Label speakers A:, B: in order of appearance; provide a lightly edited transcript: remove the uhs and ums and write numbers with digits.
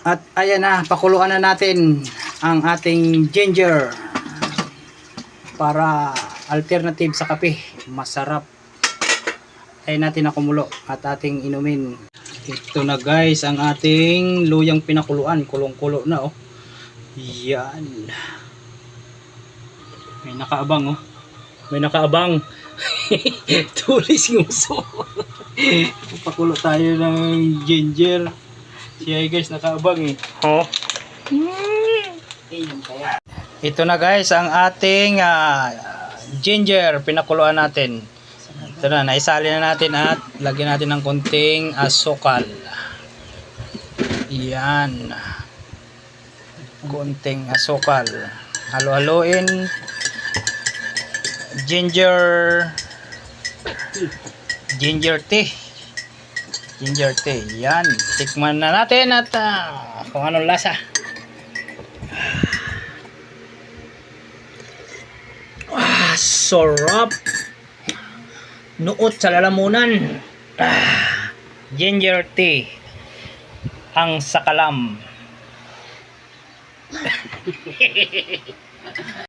A: At ayan na, pakuluan na natin ang ating ginger para alternative sa kape. Masarap. Ayan natin na kumulo at ating inumin. Ito na guys ang ating luyang pinakuluan. Kulong-kulo na oh. Yan. May nakaabang oh. May nakaabang. Tulis nguso. Pakulo tayo ng ginger. Siya guys nakaabang eh. Oh. Ito na guys ang ating ginger pinakuluan natin. Ito na, naisali na natin at lagyan natin ng konting asukal. Yan. Konting asukal. Halo-haloin. Ginger tea. Ginger tea. Yan. Tikman na natin at kung anong lasa. Sarap. Nuot sa lalamunan. Ginger tea. Ang sakalam.